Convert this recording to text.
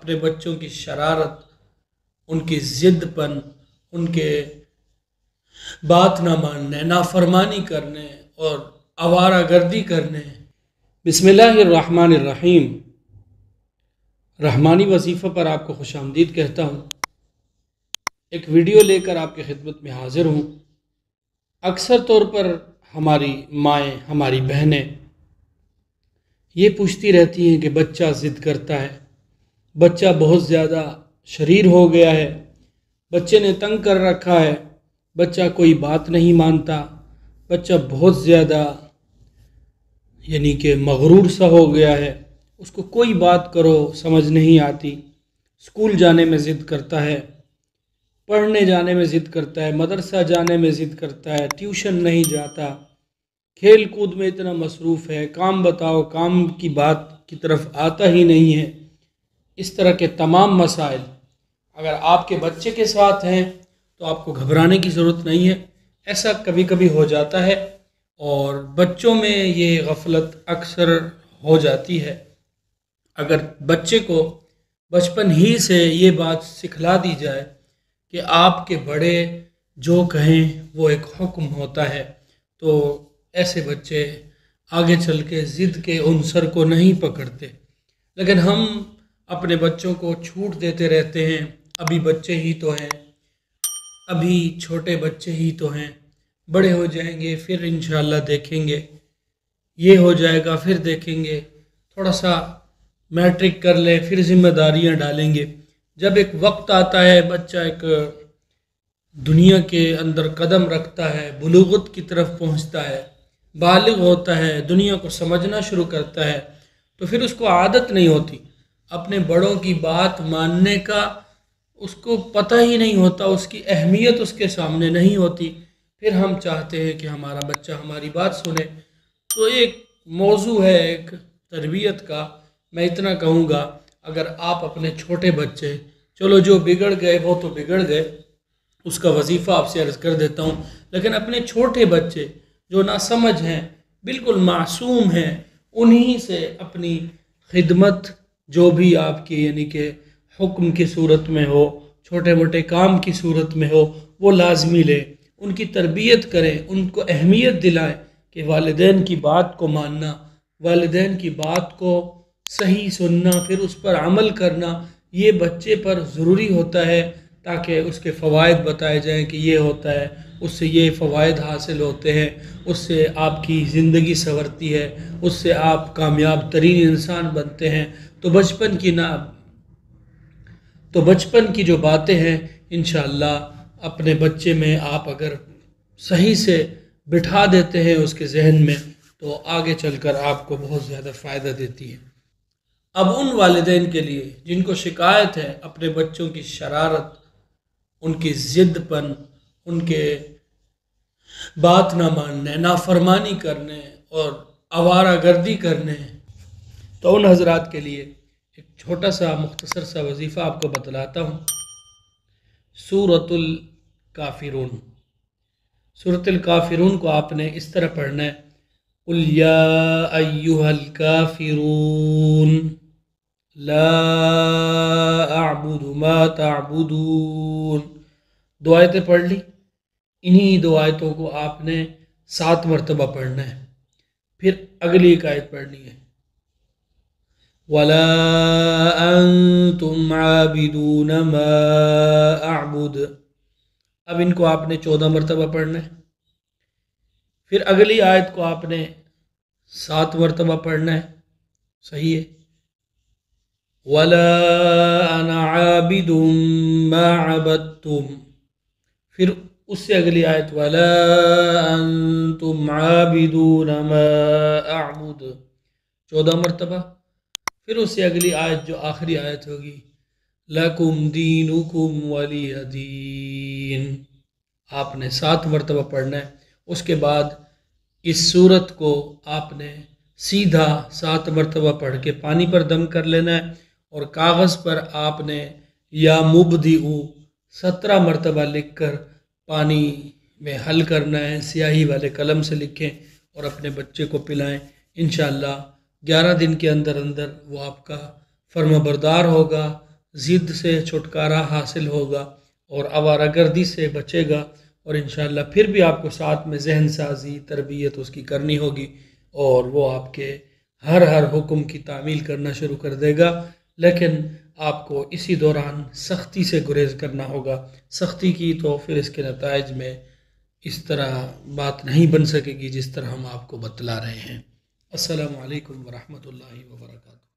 اپنے بچوں کی شرارت، ان کی ضد پن، ان کے بات نہ ماننے، نافرمانی کرنے اور آوارہ گردی کرنے۔ بسم اللہ الرحمن الرحیم۔ رحمانی وظیفہ پر آپ کو خوش آمدید کہتا ہوں۔ ایک ویڈیو لے کر آپ کی خدمت میں حاضر ہوں۔ اکثر طور پر ہماری مائیں، ہماری بہنیں یہ پوچھتی رہتی ہیں کہ بچہ ضد کرتا ہے، بچہ بہت زیادہ شریر ہو گیا ہے، بچے نے تنگ کر رکھا ہے، بچہ کوئی بات نہیں مانتا، بچہ بہت زیادہ کہ مغرور سا ہو گیا ہے، اس کو کوئی بات کرو سمجھ نہیں آتی، اسکول جانے میں ضد کرتا ہے، پڑھنے جانے میں ضد کرتا ہے، مدرسہ جانے میں ضد کرتا ہے، ٹیوشن نہیں جاتا، کھیل کود میں اتنا مصروف ہے، کام بتاؤ، کام کی بات کی طرف آتا ہی نہیں ہے۔ اس طرح کے تمام مسائل اگر آپ کے بچے کے ساتھ ہیں تو آپ کو گھبرانے کی ضرورت نہیں ہے۔ ایسا کبھی کبھی ہو جاتا ہے اور بچوں میں یہ غفلت اکثر ہو جاتی ہے۔ اگر بچے کو بچپن ہی سے یہ بات سکھلا دی جائے کہ آپ کے بڑے جو کہیں وہ ایک حکم ہوتا ہے، تو ایسے بچے آگے چل کے ضد کے عنصر کو نہیں پکڑتے۔ لیکن ہم اپنے بچوں کو چھوٹ دیتے رہتے ہیں، ابھی بچے ہی تو ہیں، ابھی چھوٹے بچے ہی تو ہیں، بڑے ہو جائیں گے پھر انشاءاللہ دیکھیں گے، یہ ہو جائے گا پھر دیکھیں گے، تھوڑا سا میٹرک کر لیں پھر ذمہ داریاں ڈالیں گے۔ جب ایک وقت آتا ہے، بچہ ایک دنیا کے اندر قدم رکھتا ہے، بلوغت کی طرف پہنچتا ہے، بالغ ہوتا ہے، دنیا کو سمجھنا شروع کرتا ہے، تو پھر اس کو عادت نہیں ہوتی اپنے بڑوں کی بات ماننے کا، اس کو پتہ ہی نہیں ہوتا، اس کی اہمیت اس کے سامنے نہیں ہوتی۔ پھر ہم چاہتے ہیں کہ ہمارا بچہ ہماری بات سنے۔ تو ایک موضوع ہے ایک تربیت کا۔ میں اتنا کہوں گا، اگر آپ اپنے چھوٹے بچے، چلو جو بگڑ گئے وہ تو بگڑ گئے، اس کا وظیفہ آپ سے عرض کر دیتا ہوں، لیکن اپنے چھوٹے بچے جو ناسمجھ ہیں، بالکل معصوم ہیں، انہی سے اپنی خدمت جو بھی آپ کی کہ حکم کی صورت میں ہو، چھوٹے موٹے کام کی صورت میں ہو، وہ لازمی لیں، ان کی تربیت کریں، ان کو اہمیت دلائیں کہ والدین کی بات کو ماننا، والدین کی بات کو صحیح سننا، پھر اس پر عمل کرنا، یہ بچے پر ضروری ہوتا ہے، تاکہ اس کے فوائد بتائے جائیں کہ یہ ہوتا ہے، اس سے یہ فوائد حاصل ہوتے ہیں، اس سے آپ کی زندگی سنورتی ہے، اس سے آپ کامیاب ترین انسان بنتے ہیں۔ تو بچپن کی جو باتیں ہیں انشاءاللہ اپنے بچے میں آپ اگر صحیح سے بٹھا دیتے ہیں اس کے ذہن میں، تو آگے چل کر آپ کو بہت زیادہ فائدہ دیتی ہے۔ اب ان والدین کے لیے جن کو شکایت ہے اپنے بچوں کی شرارت، ان کی ضد پن، ان کے بات نہ ماننے، نافرمانی کرنے اور آوارہ گردی کرنے، تو ان حضرات کے لیے ایک چھوٹا سا مختصر سا وظیفہ آپ کو بتلاتا ہوں۔ سورۃ الکافرون، سورۃ الکافرون کو آپ نے اس طرح پڑھنا ہے، قل یا ایہا الکافرون لا اعبد ما تعبدون۔ دو آیتیں پڑھ لی، انہی دو آیتوں کو آپ نے 7 مرتبہ پڑھنا ہے، پھر اگلی ایک آیت پڑھنی ہے، وَلَا أَنْتُمْ عَابِدُونَ مَا أَعْبُدُ۔ اب ان کو آپ نے 14 مرتبہ پڑھنا ہے، پھر اگلی آیت کو آپ نے 7 مرتبہ پڑھنا ہے، صحیح ہے، وَلَا أَنَا عَابِدٌ مَا عَبَدْتُمْ، پھر اس سے اگلی آیت وَلَا أَنْتُمْ عَابِدُونَ مَا أَعْبُدُ، 14 مرتبہ، پھر اس سے اگلی آیت جو آخری آیت ہوگی لَكُمْ دِينُكُمْ وَلِيَ دِينِ، آپ نے 7 مرتبہ پڑھنا ہے۔ اس کے بعد اس سورت کو آپ نے سیدھا 7 مرتبہ پڑھ کے پانی پر دم کر لینا ہے، اور کاغذ پر آپ نے یا مبدئ 17 مرتبہ لکھ کر پانی میں حل کرنا ہے، سیاہی والے قلم سے لکھیں اور اپنے بچے کو پلائیں۔ انشاءاللہ 11 دن کے اندر اندر وہ آپ کا فرما بردار ہوگا، ضد سے چھٹکارا حاصل ہوگا اور آوارہ گردی سے بچے گا، اور انشاءاللہ پھر بھی آپ کو ساتھ میں ذہن سازی تربیت اس کی کرنی ہوگی، اور وہ آپ کے ہر حکم کی تعمیل کرنا شروع کر دے گا۔ لیکن آپ کو اسی دوران سختی سے گریز کرنا ہوگا۔ سختی کی تو پھر اس کے نتائج میں اس طرح بات نہیں بن سکے گی جس طرح ہم آپ کو بتلا رہے ہیں۔ السلام علیکم ورحمۃ اللہ وبرکاتہ۔